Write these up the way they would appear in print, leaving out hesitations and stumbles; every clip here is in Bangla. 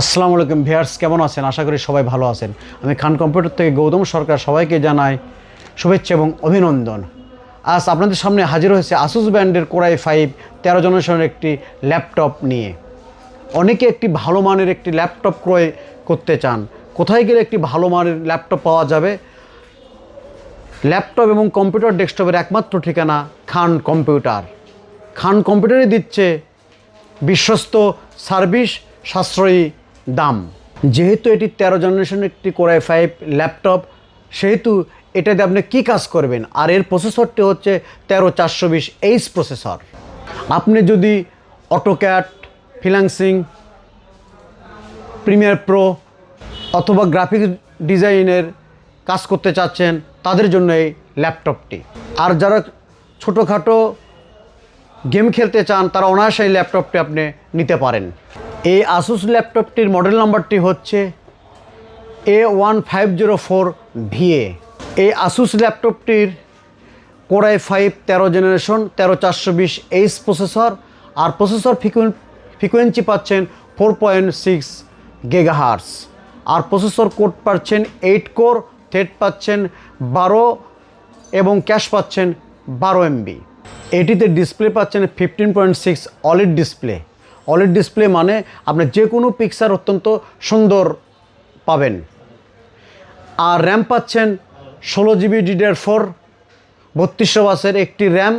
আসসালামু আলাইকুম ভিউয়ার্স, কেমন আছেন? আশা করি সবাই ভালো আছেন। আমি খান কম্পিউটার থেকে গৌতম সরকার সবাইকে জানাই শুভেচ্ছা এবং অভিনন্দন। আজ আপনাদের সামনে হাজির হয়েছে আসুস ব্র্যান্ডের কোরাই 5 13 জেনারেশনের একটি ল্যাপটপ নিয়ে। অনেকে একটি ভালো মানের একটি ল্যাপটপ ক্রয় করতে চান। কোথায় গেলে একটি ভালো মানের ল্যাপটপ পাওয়া যাবে? ল্যাপটপ এবং কম্পিউটার ডেস্কটপের একমাত্র ঠিকানা খান কম্পিউটার। খান কম্পিউটারই দিচ্ছে বিশ্বস্ত সার্ভিস, সাশ্রয়ী দাম। যেহেতু এটি 13 জেনারেশনের একটি কোরাই 5 ল্যাপটপ, সেহেতু এটাতে আপনি কী কাজ করবেন? আর এর প্রসেসরটি হচ্ছে 13420H প্রসেসর। আপনি যদি অটোক্যাড, ফ্রিল্যান্সিং, প্রিমিয়ার প্রো অথবা গ্রাফিক ডিজাইনের কাজ করতে চাচ্ছেন, তাদের জন্য এই ল্যাপটপটি। আর যারা ছোটোখাটো গেম খেলতে চান, তারা অনায়াসে এই ল্যাপটপটি আপনি নিতে পারেন। এই আসুস ল্যাপটপটির মডেল নাম্বারটি হচ্ছে A1504VA। এই আসুস ল্যাপটপটির কোরাই 5 13 জেনারেশন 13420H প্রসেসর, আর প্রসেসর ফ্রিকোয়েন্সি পাচ্ছেন 4.6 GHz, আর প্রসেসর কোড পাচ্ছেন 8 কোর, থ্রেড পাচ্ছেন 12 এবং ক্যাশ পাচ্ছেন 12 MB। এটিতে ডিসপ্লে পাচ্ছেন 15.6 অলিড ডিসপ্লে। অলিড ডিসপ্লে মানে আপনি যে কোনো পিকচার অত্যন্ত সুন্দর পাবেন। আর র্যাম পাচ্ছেন 16GB DDR4 3200 বাসের একটি র্যাম,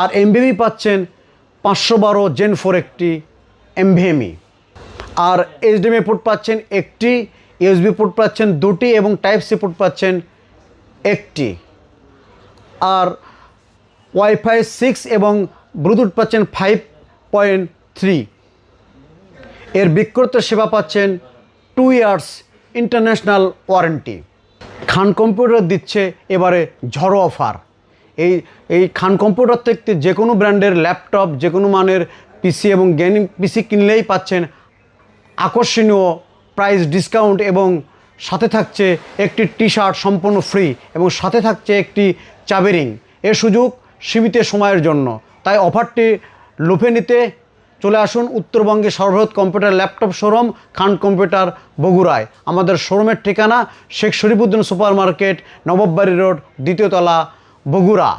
আর এমভিএমই পাচ্ছেন 512 Gen 4 একটি এমভিএমই। আর এইচডিএমআই পোর্ট পাচ্ছেন একটি, ইউএসবি পোর্ট পাচ্ছেন দুটি এবং টাইপ সি পোর্ট পাচ্ছেন একটি। আর ওয়াইফাই 6 এবং ব্লুটুথ পাচ্ছেন 5.3। এর বিক্রয় সেবা পাচ্ছেন 2 ইয়ার্স ইন্টারন্যাশনাল ওয়ারেন্টি। খান কম্পিউটার দিচ্ছে এবারে ঝড়ো অফার। এই খান কম্পিউটার থেকে যে কোনো ব্র্যান্ডের ল্যাপটপ, যে কোনো মানের পিসি এবং গেমিং পিসি কিনলেই পাচ্ছেন আকর্ষণীয় প্রাইস ডিসকাউন্ট, এবং সাথে থাকছে একটি টি শার্ট সম্পূর্ণ ফ্রি, এবং সাথে থাকছে একটি চাবি রিং। এর সুযোগ সীমিত সময়ের জন্য, তাই অফারটি লুফে নিতে চলে আসুন উত্তরবঙ্গের সর্ববৃহৎ computer laptop showroom Khan computer বগুড়ায়। আমাদের শোরুমের ঠিকানা Sheikh Sharifuddin super market, Nawabbari road, 2য় তলা, বগুড়া।